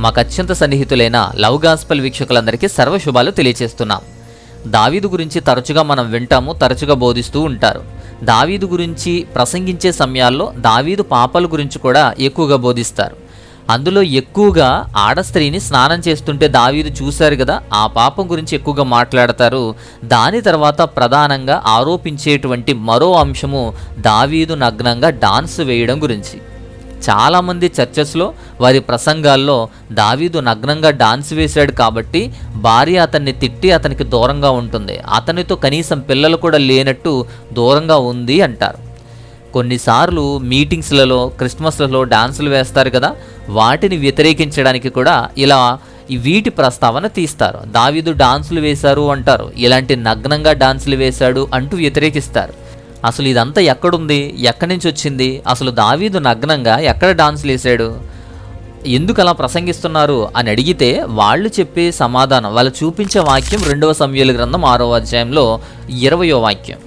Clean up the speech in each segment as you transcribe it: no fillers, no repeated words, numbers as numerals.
మాకు అత్యంత సన్నిహితులైన love gospel వీక్షకులందరికీ సర్వశుభాలు తెలియజేస్తున్నాం. దావీదు గురించి తరచుగా మనం వింటాము, తరచుగా బోధిస్తూ ఉంటారు. దావీదు గురించి ప్రసంగించే సమయాల్లో దావీదు పాపాల గురించి కూడా ఎక్కువగా బోధిస్తారు. అందులో ఎక్కువగా ఆడస్త్రీని స్నానం చేస్తుంటే దావీదు చూశారు కదా, ఆ పాపం గురించి ఎక్కువగా మాట్లాడతారు. దాని తర్వాత ప్రధానంగా ఆరోపించేటువంటి మరో అంశము దావీదు నగ్నంగా డాన్స్ వేయడం గురించి. చాలామంది చర్చెస్లో వారి ప్రసంగాల్లో దావీదు నగ్నంగా డాన్స్ వేశాడు కాబట్టి భార్య అతన్ని తిట్టి అతనికి దూరంగా ఉంటుంది, అతనితో కనీసం పిల్లలు కూడా లేనట్టు దూరంగా ఉంది అంటారు. కొన్నిసార్లు మీటింగ్స్లలో, క్రిస్మస్లలో డాన్సులు వేస్తారు కదా, వాటిని వ్యతిరేకించడానికి కూడా ఇలా వీటి ప్రస్తావన తీస్తారు. దావీదు డాన్సులు వేశారు అంటారు, ఇలాంటి నగ్నంగా డాన్సులు వేశాడు అంటూ వ్యతిరేకిస్తారు. అసలు ఇదంతా ఎక్కడుంది, ఎక్కడి నుంచి వచ్చింది, అసలు దావీదు నగ్నంగా ఎక్కడ డాన్సులు వేశాడు, ఎందుకు అలా ప్రసంగిస్తున్నారు అని అడిగితే వాళ్ళు చెప్పే సమాధానం, వాళ్ళు చూపించే వాక్యం 2 సమూయేలు గ్రంథం 6వ అధ్యాయంలో 20వ వాక్యం.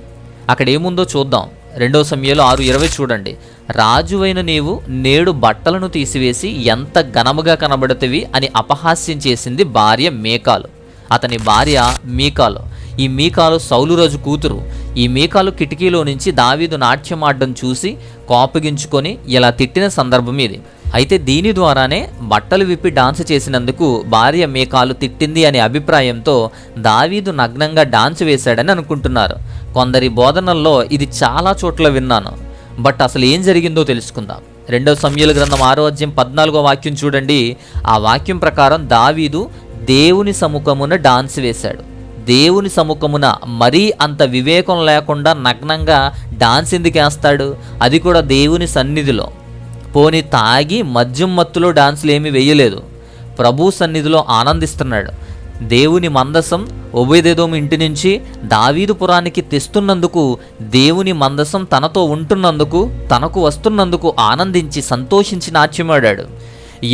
అక్కడ ఏముందో చూద్దాం. 2 సమూయేలు 6:20 చూడండి. రాజువైన నీవు నేడు బట్టలను తీసివేసి ఎంత ఘనముగా కనబడుతవి అని అపహాస్యం చేసింది భార్య మీకాలు. అతని భార్య మీకాలు. ఈ మీకాలు సౌలు రాజు కూతురు. ఈ మీకాలు కిటికీలో నుంచి దావీదు నాట్యమాడడం చూసి కోపగించుకొని ఇలా తిట్టిన సందర్భం ఇది. అయితే దీని ద్వారానే బట్టలు విప్పి డాన్స్ చేసినందుకు భార్య మీకాలు తిట్టింది అనే అభిప్రాయంతో దావీదు నగ్నంగా డాన్స్ వేశాడని అనుకుంటున్నారు. కొందరి బోధనల్లో ఇది చాలా చోట్ల విన్నాను. బట్ అసలు ఏం జరిగిందో తెలుసుకుందాం. 2 సమూయేలు గ్రంథం 6వ అధ్యాయం 14వ వాక్యం చూడండి. ఆ వాక్యం ప్రకారం దావీదు దేవుని సముఖమున డాన్స్ వేశాడు. దేవుని సముఖమున మరీ అంత వివేకం లేకుండా నగ్నంగా డాన్స్ ఎందుకు వేస్తాడు, అది కూడా దేవుని సన్నిధిలో? పోని తాగి మద్యం మత్తులో డాన్సులు ఏమీ వేయలేదు, ప్రభు సన్నిధిలో ఆనందిస్తున్నాడు. దేవుని మందసం ఒబేదెదోము ఇంటి నుంచి దావీదుపురానికి తెస్తున్నందుకు, దేవుని మందసం తనతో ఉంటున్నందుకు, తనకు వస్తున్నందుకు ఆనందించి సంతోషించి నాట్యమాడాడు.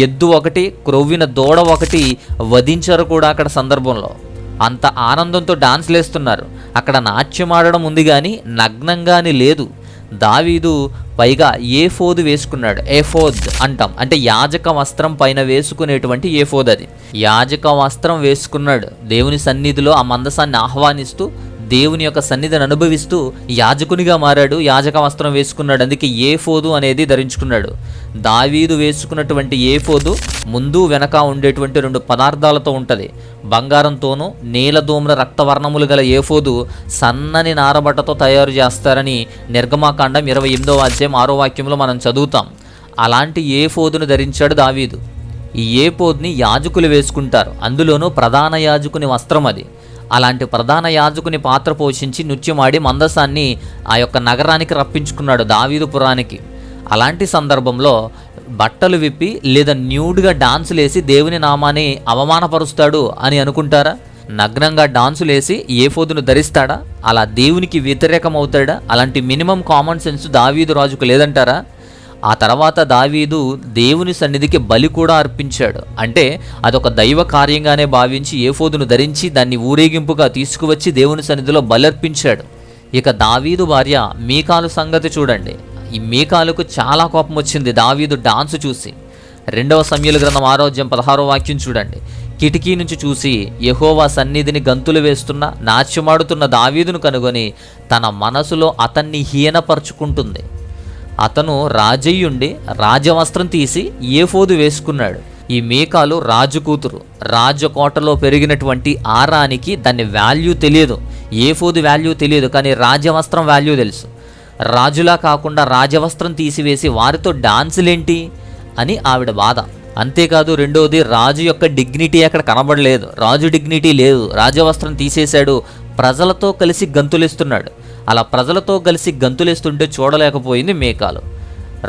ఎద్దు ఒకటి, క్రొవ్విన దూడ ఒకటి వధించారు కూడా అక్కడ సందర్భంలో. అంత ఆనందంతో డాన్స్లు వేస్తున్నారు. అక్కడ నాట్యమాడడం ఉంది కానీ నగ్నంగాని లేదు. దావీదు పైగా ఏఫోదు వేసుకున్నాడు. ఏఫోద్ అంటాం, అంటే యాజక వస్త్రం పైన వేసుకునేటువంటి ఏఫోద్. అది యాజక వస్త్రం వేసుకున్నాడు. దేవుని సన్నిధిలో ఆ మందసాన్ని ఆహ్వానిస్తూ దేవుని యొక్క సన్నిధిని అనుభవిస్తూ యాజకునిగా మారాడు. యాజక వస్త్రం వేసుకున్నాడు, అందుకే ఏఫోదు అనేది ధరించుకున్నాడు. దావీదు వేసుకున్నటువంటి ఏఫోదు ముందు వెనక ఉండేటువంటి 2 పదార్థాలతో ఉంటుంది. బంగారంతోనూ నీలధూమ్ర రక్తవర్ణములు గల ఏఫోదు సన్నని నారబట్టతో తయారు చేస్తారని నిర్గమాకాండం 28వ అధ్యాయం 6వ వాక్యంలో మనం చదువుతాం. అలాంటి ఏఫోదును ధరించాడు దావీదు. ఈ ఏఫోదుని యాజకులు వేసుకుంటారు, అందులోనూ ప్రధాన యాజకుని వస్త్రం అది. అలాంటి ప్రధాన యాజకుని పాత్ర పోషించి నృత్యమాడి మందసాన్ని ఆ యొక్క నగరానికి రప్పించుకున్నాడు, దావీదుపురానికి. అలాంటి సందర్భంలో బట్టలు విప్పి లేదా న్యూడ్గా డాన్సులేసి దేవుని నామాన్ని అవమానపరుస్తాడు అని అనుకుంటారా? నగ్నంగా డాన్సులేసి ఏఫోదును ధరిస్తాడా? అలా దేవునికి వ్యతిరేకమవుతాడా? అలాంటి మినిమం కామన్ సెన్స్ దావీదు రాజుకు లేదంటారా? ఆ తర్వాత దావీదు దేవుని సన్నిధికి బలి కూడా అర్పించాడు. అంటే అదొక దైవ కార్యంగానే భావించి ఏఫోదును ధరించి దాన్ని ఊరేగింపుగా తీసుకువచ్చి దేవుని సన్నిధిలో బలి అర్పించాడు. ఇక దావీదు భార్య మీకాలు సంగతి చూడండి. ఈ మీకాలుకు చాలా కోపం వచ్చింది దావీదు డాన్స్ చూసి. 2 సమూయేలు గ్రంథం 6వ అధ్యాయం 16వ వాక్యం చూడండి. కిటికీ నుంచి చూసి యెహోవా సన్నిధిని గంతులు వేస్తున్న నాట్యమాడుతున్న దావీదును కనుగొని తన మనసులో అతన్ని హీనపరుచుకుంటుంది. అతను రాజయ్యుండి రాజవస్త్రం తీసి ఏఫోదు వేసుకున్నాడు. ఈ మీకాలు రాజు కూతురు. రాజకోటలో పెరిగినటువంటి ఆరానికి దాని వాల్యూ తెలియదు, ఏఫోదు వాల్యూ తెలియదు, కానీ రాజవస్త్రం వాల్యూ తెలుసు. రాజులా కాకుండా రాజవస్త్రం తీసివేసి వారితో డాన్సులేంటి అని ఆవిడ బాధ. అంతేకాదు, రెండోది, రాజు యొక్క డిగ్నిటీ అక్కడ కనబడలేదు, రాజు డిగ్నిటీ లేదు. రాజవస్త్రం తీసేశాడు, ప్రజలతో కలిసి గంతులేస్తున్నాడు. అలా ప్రజలతో కలిసి గంతులేస్తుంటే చూడలేకపోయింది మీకాలు.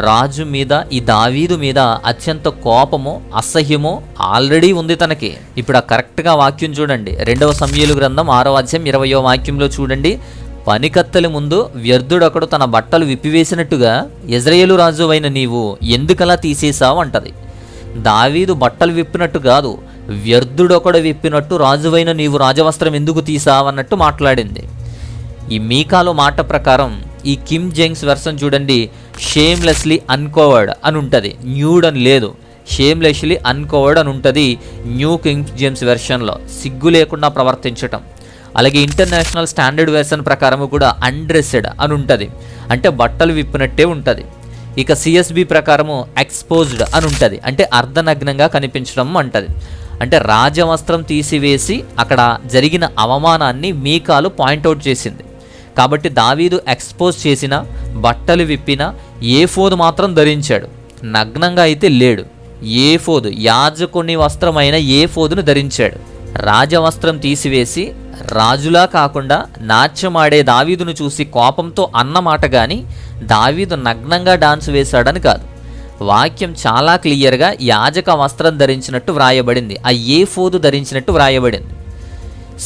రాజు మీద, ఈ దావీదు మీద అత్యంత కోపము, అసహ్యము ఆల్రెడీ ఉంది తనకి. ఇప్పుడు ఆ కరెక్ట్గా వాక్యం చూడండి. 2 సమూయేలు గ్రంథం 6వ అధ్యాయం 20వ వాక్యంలో చూడండి. పనికత్తెల ముందు వ్యర్థుడొకడు తన బట్టలు విప్పివేసినట్టుగా యెజ్రెయేలు రాజు అయిన నీవు ఎందుకలా తీసేశావు అంటది. దావీదు బట్టలు విప్పినట్టు కాదు, వ్యర్థుడొకడు విప్పినట్టు రాజువైన నీవు రాజవస్త్రం ఎందుకు తీసావన్నట్టు మాట్లాడింది. ఈ మీకాలు మాట ప్రకారం ఈ కిమ్ జేమ్స్ వెర్షన్ చూడండి, షేమ్లెస్లీ అన్కవర్డ్ అని ఉంటుంది, న్యూడ్ అని లేదు. షేమ్లెస్లీ అన్కవర్డ్ అని ఉంటుంది న్యూ కింగ్ జేమ్స్ వెర్షన్లో, సిగ్గు లేకుండా ప్రవర్తించటం. అలాగే ఇంటర్నేషనల్ స్టాండర్డ్ వెర్షన్ ప్రకారం కూడా అన్డ్రెస్డ్ అని ఉంటుంది, అంటే బట్టలు విప్పినట్టే ఉంటుంది. ఇక సిఎస్బి ప్రకారము ఎక్స్పోజ్డ్ అని ఉంటుంది, అంటే అర్ధనగ్నంగా కనిపించడం అంటది. అంటే రాజవస్త్రం తీసివేసి అక్కడ జరిగిన అవమానాన్ని మీకాలు పాయింట్అవుట్ చేసింది. కాబట్టి దావీదు ఎక్స్పోజ్ చేసిన, బట్టలు విప్పిన, ఏఫోదు మాత్రం ధరించాడు, నగ్నంగా అయితే లేడు. ఏఫోదు యాజకుని వస్త్రమైన ఏఫోదును ధరించాడు. రాజవస్త్రం తీసివేసి రాజులా కాకుండా నాట్యమాడే దావీదును చూసి కోపంతో అన్నమాట కానీ దావీదు నగ్నంగా డాన్స్ వేశాడని కాదు. వాక్యం చాలా క్లియర్గా యాజక వస్త్రం ధరించినట్టు వ్రాయబడింది, ఆ ఏఫోదు ధరించినట్టు వ్రాయబడింది.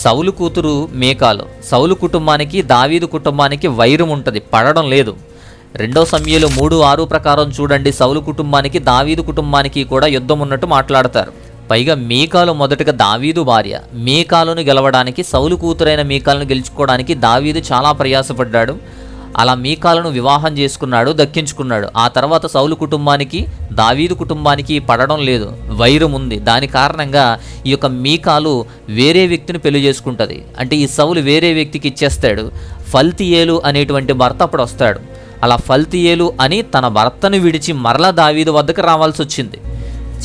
సౌలు కూతురు మీకాలు, సౌలు కుటుంబానికి దావీదు కుటుంబానికి వైరం ఉంటుంది, పడడం లేదు. 2 సమూయేలు 3:6 ప్రకారం చూడండి, సౌలు కుటుంబానికి దావీదు కుటుంబానికి కూడా యుద్ధం ఉన్నట్టు మాట్లాడతారు. పైగా మీకాలు మొదటగా దావీదు భార్య. మీకాలును గెలవడానికి, సౌలు కూతురైన మీకాలను గెలుచుకోవడానికి దావీదు చాలా ప్రయాసపడ్డాడు. అలా మీకాలను వివాహం చేసుకున్నాడు, దక్కించుకున్నాడు. ఆ తర్వాత సౌలు కుటుంబానికి దావీదు కుటుంబానికి పడడం లేదు, వైరం ఉంది. దాని కారణంగా ఈ యొక్క మీకాలు వేరే వ్యక్తిని పెళ్లి చేసుకుంటుంది. అంటే ఈ సౌలు వేరే వ్యక్తికి ఇచ్చేస్తాడు. ఫల్తీయేలు అనేటువంటి భర్త అప్పుడు వస్తాడు. అలా ఫల్తీయేలు అని తన భర్తను విడిచి మరలా దావీదు వద్దకు రావాల్సి వచ్చింది.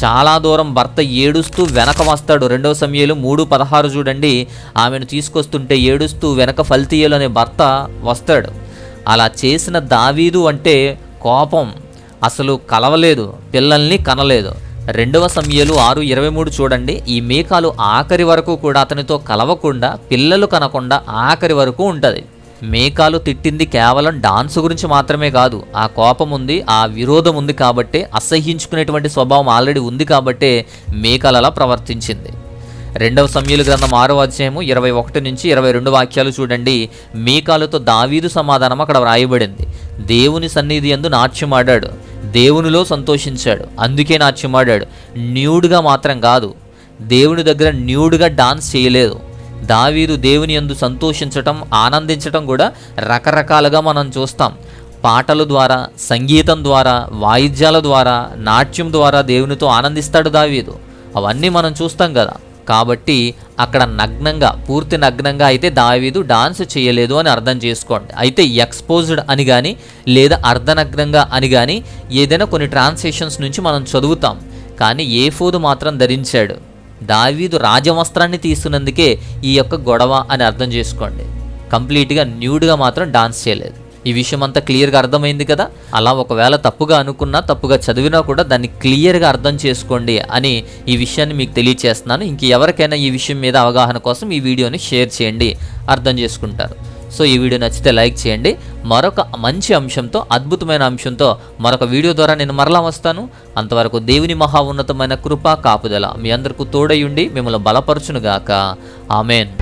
చాలా దూరం భర్త ఏడుస్తూ వెనక వస్తాడు. 2 సమూయేలు 3:16 చూడండి, ఆమెను తీసుకొస్తుంటే ఏడుస్తూ వెనక ఫల్తీయేలు అనే భర్త వస్తాడు. అలా చేసిన దావీదు అంటే కోపం, అసలు కలవలేదు, పిల్లల్ని కనలేదు. 2 సమూయేలు 6:23 చూడండి, ఈ మీకాలు ఆఖరి వరకు కూడా అతనితో కలవకుండా, పిల్లలు కనకుండా ఆఖరి వరకు ఉంటుంది. మీకాలు తిట్టింది కేవలం డాన్స్ గురించి మాత్రమే కాదు, ఆ కోపం ఉంది, ఆ విరోధం ఉంది కాబట్టే, అసహ్యించుకునేటువంటి స్వభావం ఆల్రెడీ ఉంది కాబట్టే మీకాలు అలా ప్రవర్తించింది. 2 సమూయేలు గ్రంథం 6వ అధ్యాయము 21 నుంచి 22 వాక్యాలు చూడండి. మీకాలుతో దావీదు సమాధానం అక్కడ వ్రాయబడింది. దేవుని సన్నిధి యందు నాట్యమాడాడు, దేవునిలో సంతోషించాడు, అందుకే నాట్యమాడాడు. న్యూడ్గా మాత్రం కాదు, దేవుని దగ్గర న్యూడ్గా డాన్స్ చేయలేదు. దావీదు దేవుని యందు సంతోషించటం, ఆనందించటం కూడా రకరకాలుగా మనం చూస్తాం. పాటల ద్వారా, సంగీతం ద్వారా, వాయిద్యాల ద్వారా, నాట్యం ద్వారా దేవునితో ఆనందిస్తాడు దావీదు. అవన్నీ మనం చూస్తాం కదా. కాబట్టి అక్కడ నగ్నంగా, పూర్తి నగ్నంగా అయితే దావీదు డాన్స్ చేయలేదు అని అర్థం చేసుకోండి. అయితే ఎక్స్పోజ్డ్ అని కానీ లేదా అర్ధనగ్నంగా అని కానీ ఏదైనా కొన్ని ట్రాన్స్లేషన్స్ నుంచి మనం చదువుతాం. కానీ ఏఫోదు మాత్రం ధరించాడు. దావీదు రాజవస్త్రాన్ని తీసుకున్నందుకే ఈ యొక్క గొడవ అని అర్థం చేసుకోండి. కంప్లీట్గా న్యూడ్గా మాత్రం డాన్స్ చేయలేదు. ఈ విషయం అంతా క్లియర్గా అర్థమైంది కదా. అలా ఒకవేళ తప్పుగా అనుకున్నా, తప్పుగా చదివినా కూడా దాన్ని క్లియర్గా అర్థం చేసుకోండి అని ఈ విషయాన్ని మీకు తెలియచేస్తున్నాను. ఇంక ఎవరికైనా ఈ విషయం మీద అవగాహన కోసం ఈ వీడియోని షేర్ చేయండి, అర్థం చేసుకుంటారు. సో ఈ వీడియో నచ్చితే లైక్ చేయండి. మరొక మంచి అంశంతో, అద్భుతమైన అంశంతో మరొక వీడియో ద్వారా నేను మరలా వస్తాను. అంతవరకు దేవుని మహా ఉన్నతమైన కృప కాపుదల మీ అందరికీ తోడయుండి మిమ్మల్ని బలపరచునుగాక. ఆమెన్.